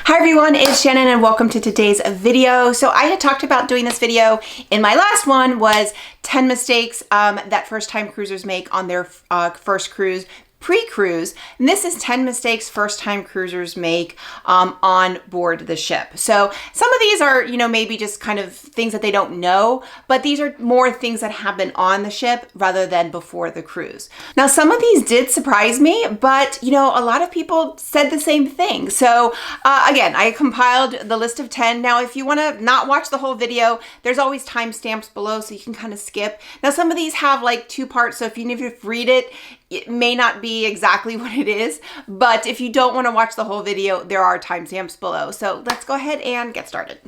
Hi everyone, it's Shannon and welcome to today's video. So I had talked about doing this video in my last one was 10 mistakes that first-time cruisers make on their first cruise, pre-cruise. And this is 10 mistakes first-time cruisers make on board the ship. So some of these are, maybe just kind of things that they don't know, but these are more things that happen on the ship rather than before the cruise. Now, some of these did surprise me, but a lot of people said the same thing. So again, I compiled the list of 10. Now, if you want to not watch the whole video, there's always timestamps below so you can kind of skip. Now, some of these have like 2 parts, so if you need to read it, it may not be exactly what it is, but if you don't want to watch the whole video, there are timestamps below. So let's go ahead and get started.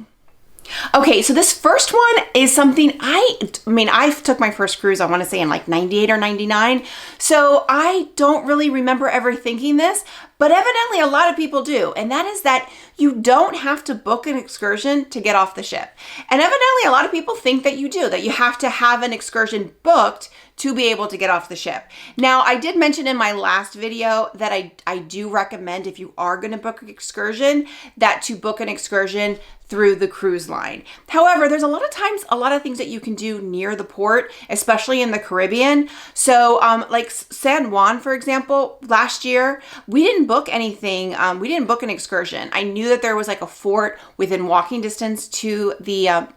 Okay, so this first one is something I took my first cruise, I want to say in like 98 or 99. So I don't really remember ever thinking this, but evidently a lot of people do. And that is that you don't have to book an excursion to get off the ship. And evidently a lot of people think that you do, that you have to have an excursion booked to be able to get off the ship. Now, I did mention in my last video that I do recommend, if you are going to book an excursion, that to book an excursion through the cruise line. However, there's a lot of times, a lot of things that you can do near the port, especially in the Caribbean. So like San Juan, for example, last year, we didn't book anything. We didn't book an excursion. I knew that there was like a fort within walking distance to the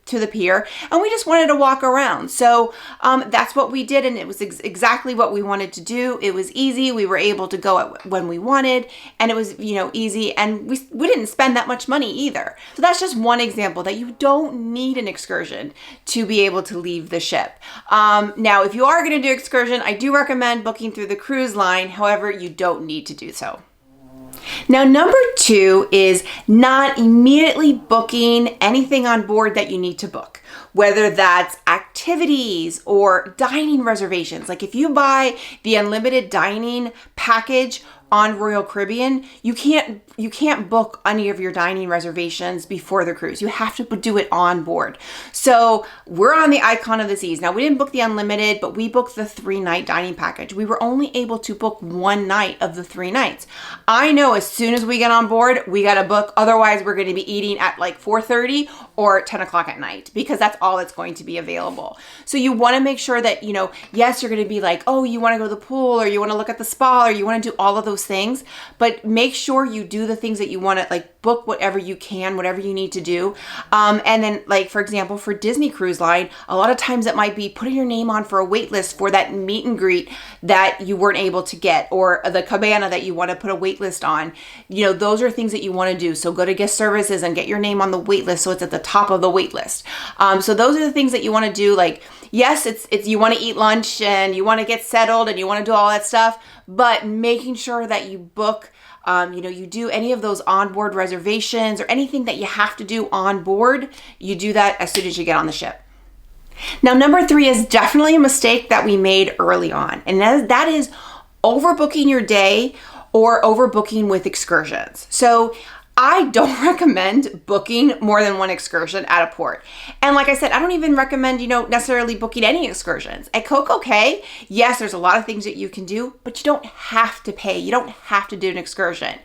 to the pier, and we just wanted to walk around. So that's what we did, and it was exactly what we wanted to do. It was easy. We were able to go when we wanted, and it was easy, and we didn't spend that much money either. So that's just one example that you don't need an excursion to be able to leave the ship. Now, if you are going to do excursion, I do recommend booking through the cruise line. However, you don't need to do so. Now, number 2 is not immediately booking anything on board that you need to book, whether that's activities or dining reservations. Like if you buy the unlimited dining package on Royal Caribbean, you can't book any of your dining reservations before the cruise. You have to do it on board. So we're on the Icon of the Seas. Now, we didn't book the unlimited, but we booked the 3-night dining package. We were only able to book 1 night of the 3 nights. I know as soon as we get on board, we got to book. Otherwise, we're going to be eating at like 4:30 or 10 o'clock at night, because that's all that's going to be available. So you want to make sure that, yes, you're going to be like, oh, you want to go to the pool, or you want to look at the spa, or you want to do all of those things, but make sure you do the things that you want to, like, book whatever you can, whatever you need to do. And then, like, for example, for Disney Cruise Line, a lot of times it might be putting your name on for a wait list for that meet and greet that you weren't able to get, or the cabana that you want to put a wait list on. Those are things that you want to do. So go to guest services and get your name on the wait list so it's at the top of the wait list. So those are the things that you want to do. Like, yes, it's you want to eat lunch and you want to get settled and you want to do all that stuff, but making sure that you book, you do any of those onboard reservations or anything that you have to do on board, you do that as soon as you get on the ship. Now, number 3 is definitely a mistake that we made early on, and that is overbooking your day or overbooking with excursions. So I don't recommend booking more than 1 excursion at a port. And like I said, I don't even recommend, necessarily booking any excursions. At Coco Cay, yes, there's a lot of things that you can do, but you don't have to pay. You don't have to do an excursion.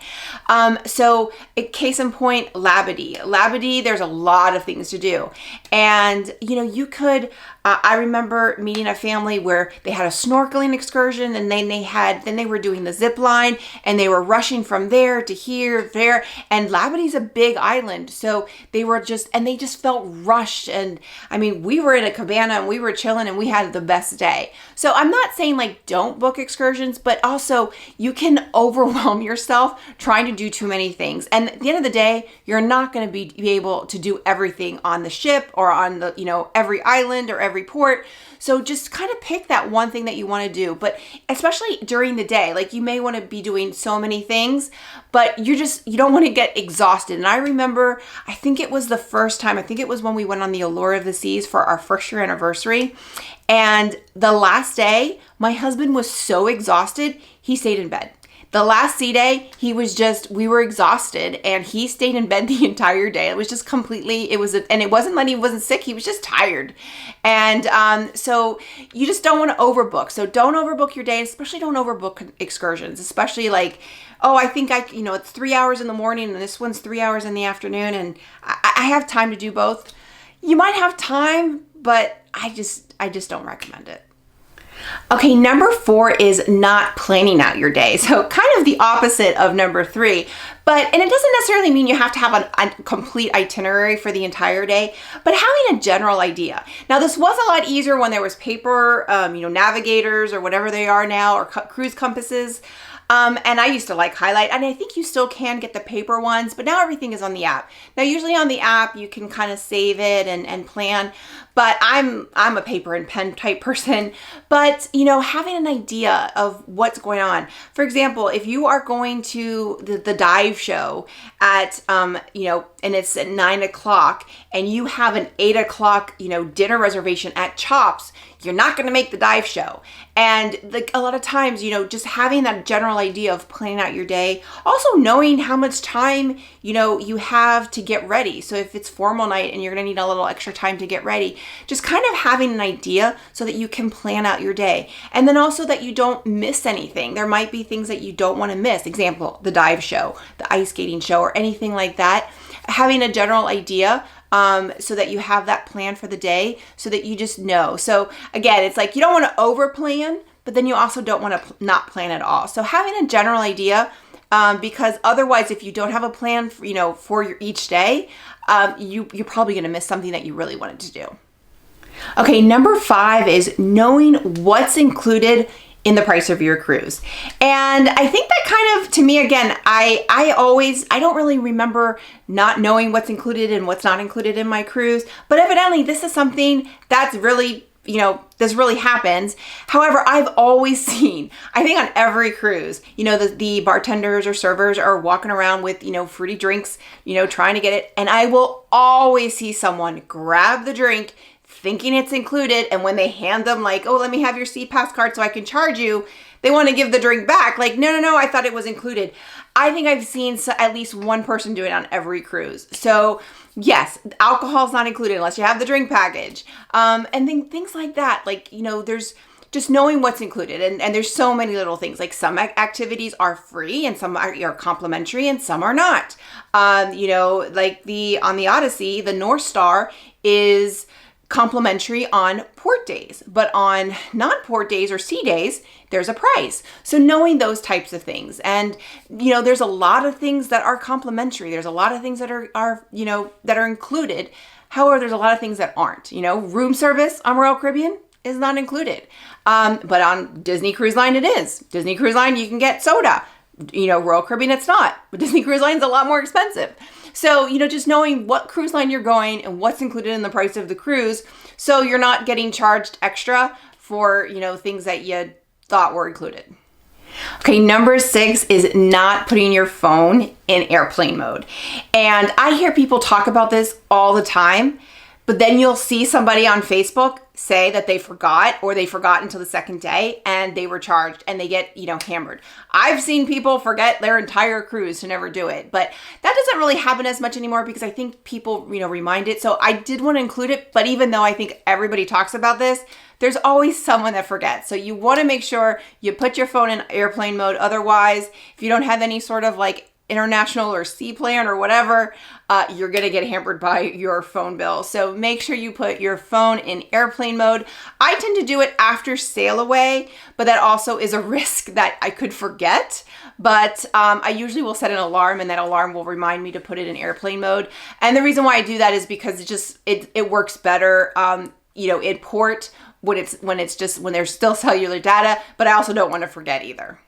So case in point, Labadee. Labadee, there's a lot of things to do. And, you could, I remember meeting a family where they had a snorkeling excursion, and then they were doing the zip line, and they were rushing from there to here, there. And Labadee's a big island. So they just felt rushed. And I mean, we were in a cabana and we were chilling and we had the best day. So I'm not saying like don't book excursions, but also you can overwhelm yourself trying to do too many things. And at the end of the day, you're not going to be able to do everything on the ship or on the, every island or every port. So just kind of pick that one thing that you want to do, but especially during the day, like you may want to be doing so many things, but you don't want to get exhausted. And I remember, I think it was when we went on the Allure of the Seas for our 1st year anniversary. And the last day, my husband was so exhausted, he stayed in bed. The last sea day, we were exhausted, and he stayed in bed the entire day. It was just completely, and it wasn't that he wasn't sick, he was just tired. And so you just don't want to overbook. So don't overbook your day, especially don't overbook excursions, especially like oh, I think it's 3 hours in the morning and this one's 3 hours in the afternoon and I have time to do both. You might have time, but I just don't recommend it. Okay, number 4 is not planning out your day. So kind of the opposite of number 3, and it doesn't necessarily mean you have to have a complete itinerary for the entire day, but having a general idea. Now, this was a lot easier when there was paper, navigators or whatever they are now, or cruise compasses. And I used to highlight, and I think you still can get the paper ones, but now everything is on the app. Now, usually on the app, you can kind of save it and plan, but I'm a paper and pen type person. But, having an idea of what's going on. For example, if you are going to the dive show at, and it's at 9 o'clock and you have an 8 o'clock, dinner reservation at Chops, you're not going to make the dive show. And a lot of times, just having that general idea of planning out your day, also knowing how much time, you have to get ready. So if it's formal night and you're going to need a little extra time to get ready, just kind of having an idea so that you can plan out your day. And then also that you don't miss anything. There might be things that you don't want to miss. Example, the dive show, the ice skating show, or anything like that. Having a general idea so that you have that plan for the day so that you just know. So again, it's you don't want to over plan, but then you also don't want to not plan at all. So having a general idea, because otherwise if you don't have a plan for each day, you're probably going to miss something that you really wanted to do. Okay, number 5 is knowing what's included in the price of your cruise. And I think that kind of, to me, again, I don't really remember not knowing what's included and what's not included in my cruise, but evidently this is something that's really, this really happens. However, I've always seen, I think on every cruise, the bartenders or servers are walking around with, fruity drinks, trying to get it. And I will always see someone grab the drink thinking it's included, and when they hand them oh, let me have your SeaPass card so I can charge you, they want to give the drink back. No, I thought it was included. I think I've seen at least one person do it on every cruise. So yes, alcohol's not included unless you have the drink package. And then things like that, there's just knowing what's included. And there's so many little things, some activities are free and some are complimentary and some are not. On the Odyssey, the North Star is complimentary on port days, but on non-port days or sea days, there's a price. So knowing those types of things. And, there's a lot of things that are complimentary. There's a lot of things that are that are included. However, there's a lot of things that aren't. Room service on Royal Caribbean is not included. But on Disney Cruise Line, it is. Disney Cruise Line, you can get soda. Royal Caribbean, it's not. But Disney Cruise Line is a lot more expensive. So, just knowing what cruise line you're going and what's included in the price of the cruise, so you're not getting charged extra for, things that you thought were included. Okay, number 6 is not putting your phone in airplane mode. And I hear people talk about this all the time, but then you'll see somebody on Facebook say that they forgot, or they forgot until the second day and they were charged and they get, hammered. I've seen people forget their entire cruise to never do it, but that doesn't really happen as much anymore because I think people, remind it. So I did want to include it, but even though I think everybody talks about this, there's always someone that forgets. So you want to make sure you put your phone in airplane mode. Otherwise, if you don't have any sort of international or sea plan or whatever, you're going to get hampered by your phone bill. So make sure you put your phone in airplane mode. I tend to do it after sail away, but that also is a risk that I could forget. But I usually will set an alarm, and that alarm will remind me to put it in airplane mode. And the reason why I do that is because it works better, in port when there's still cellular data, but I also don't want to forget either.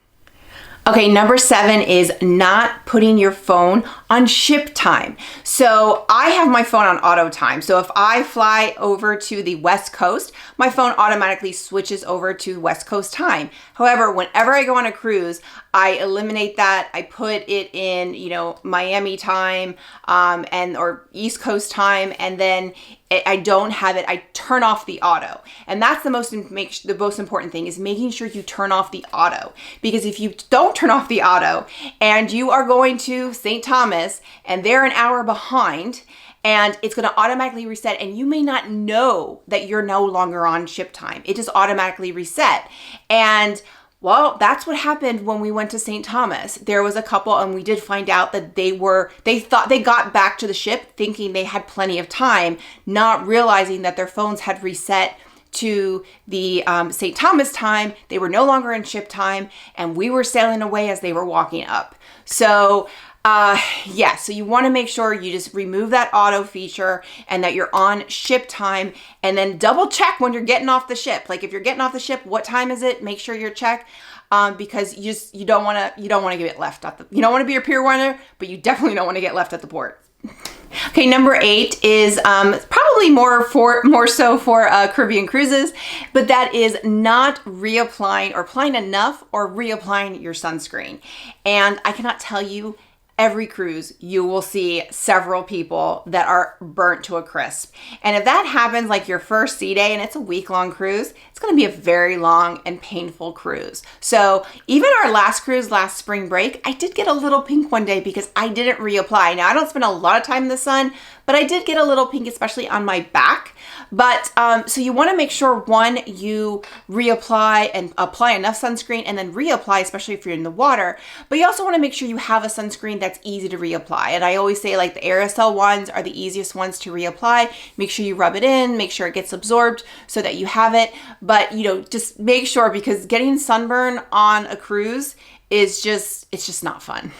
Okay, number 7 is not putting your phone on ship time. So I have my phone on auto time. So if I fly over to the West Coast, my phone automatically switches over to West Coast time. However, whenever I go on a cruise, I eliminate that. I put it in, Miami time or East Coast time, and then I don't have it. I turn off the auto. And that's the most important thing, is making sure you turn off the auto. Because if you don't turn off the auto and you are going to St. Thomas and they're an hour behind, and it's going to automatically reset, and you may not know that you're no longer on ship time. It just automatically reset. And Well, that's what happened when we went to St. Thomas. There was a couple, and we did find out that they thought they got back to the ship thinking they had plenty of time, not realizing that their phones had reset to the St. Thomas time. They were no longer in ship time, and we were sailing away as they were walking up. So yeah, so you want to make sure you just remove that auto feature and that you're on ship time, and then double check when you're getting off the ship. Like if you're getting off the ship, what time is it? Make sure you're checked, because you don't want to get left at the, you don't want to be your pier runner, but you definitely don't want to get left at the port. Okay, number 8 is probably more so for Caribbean cruises, but that is not reapplying or applying enough or reapplying your sunscreen. And I cannot tell you, every cruise you will see several people that are burnt to a crisp. And if that happens like your first sea day and it's a week-long cruise, it's going to be a very long and painful cruise. So even our last cruise last spring break, I did get a little pink one day because I didn't reapply. Now I don't spend a lot of time in the sun, but I did get a little pink, especially on my back. But so you want to make sure, one, you reapply and apply enough sunscreen and then reapply, especially if you're in the water. But you also want to make sure you have a sunscreen that's easy to reapply. And I always say like the aerosol ones are the easiest ones to reapply. Make sure you rub it in, make sure it gets absorbed so that you have it. But just make sure, because getting sunburn on a cruise is it's just not fun.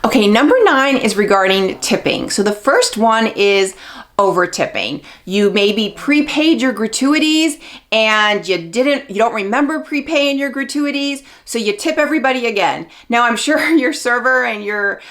Okay, number 9 is regarding tipping. So the first one is over tipping. You maybe prepaid your gratuities and you don't remember prepaying your gratuities, so you tip everybody again. Now I'm sure your server and your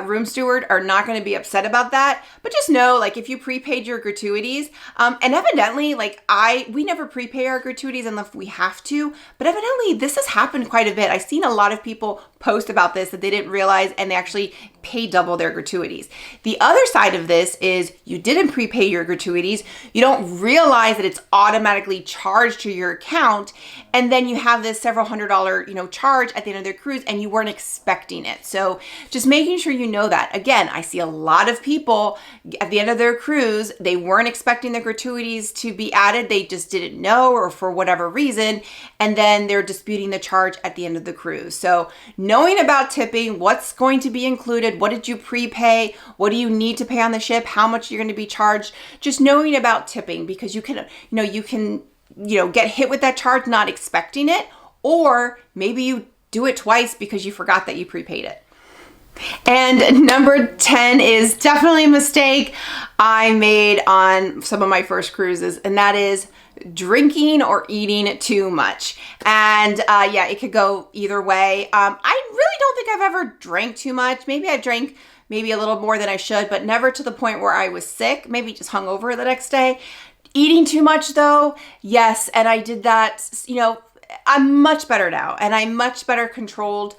room steward are not going to be upset about that, but just know, like, if you prepaid your gratuities, and evidently, like we never prepay our gratuities unless we have to, but evidently this has happened quite a bit. I've seen a lot of people post about this, that they didn't realize, and they actually pay double their gratuities. The other side of this is you didn't prepay your gratuities, you don't realize that it's automatically charged to your account, and then you have this several $100, charge at the end of their cruise, and you weren't expecting it. So just making sure you know that. Again, I see a lot of people at the end of their cruise, they weren't expecting the gratuities to be added, they just didn't know, or for whatever reason, and then they're disputing the charge at the end of the cruise. So knowing about tipping, what's going to be included, what did you prepay, what do you need to pay on the ship, how much you're going to be charged, just knowing about tipping, because you can get hit with that charge not expecting it, or maybe you do it twice because you forgot that you prepaid it. And number 10 is definitely a mistake I made on some of my first cruises, and that is drinking or eating too much. And yeah, it could go either way. I really don't think I've ever drank too much. Maybe I drank maybe a little more than I should, but never to the point where I was sick, maybe just hungover the next day. Eating too much though, yes, and I did that, I'm much better now, and I'm much better controlled,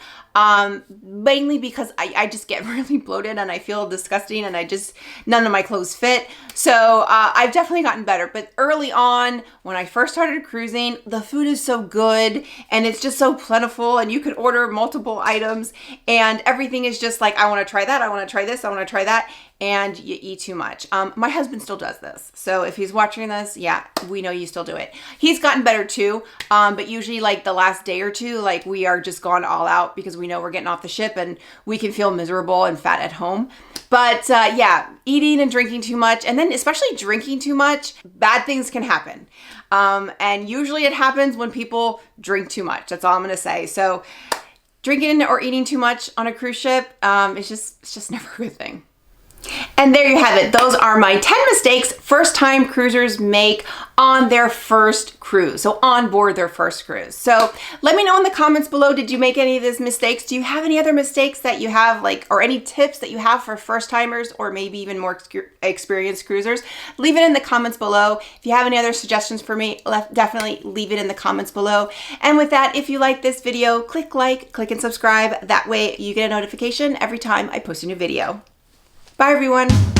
mainly because I just get really bloated and I feel disgusting, and none of my clothes fit. So I've definitely gotten better. But early on, when I first started cruising, the food is so good and it's just so plentiful, and you can order multiple items and everything is just like, I want to try that, I want to try this, I want to try that. And you eat too much. My husband still does this. So if he's watching this, yeah, we know you still do it. He's gotten better too. But usually like the last day or two, like we are just gone all out because we know we're getting off the ship and we can feel miserable and fat at home. But yeah, eating and drinking too much, and then especially drinking too much, bad things can happen. And usually it happens when people drink too much. That's all I'm going to say. So drinking or eating too much on a cruise ship, it's just never a good thing. And there you have it. Those are my 10 mistakes first-time cruisers make on their first cruise. So on board their first cruise. So let me know in the comments below, did you make any of these mistakes? Do you have any other mistakes that you have, or any tips that you have for first-timers or maybe even more experienced cruisers? Leave it in the comments below. If you have any other suggestions for me, definitely leave it in the comments below. And with that, if you like this video, click like, click and subscribe. That way you get a notification every time I post a new video. Bye everyone.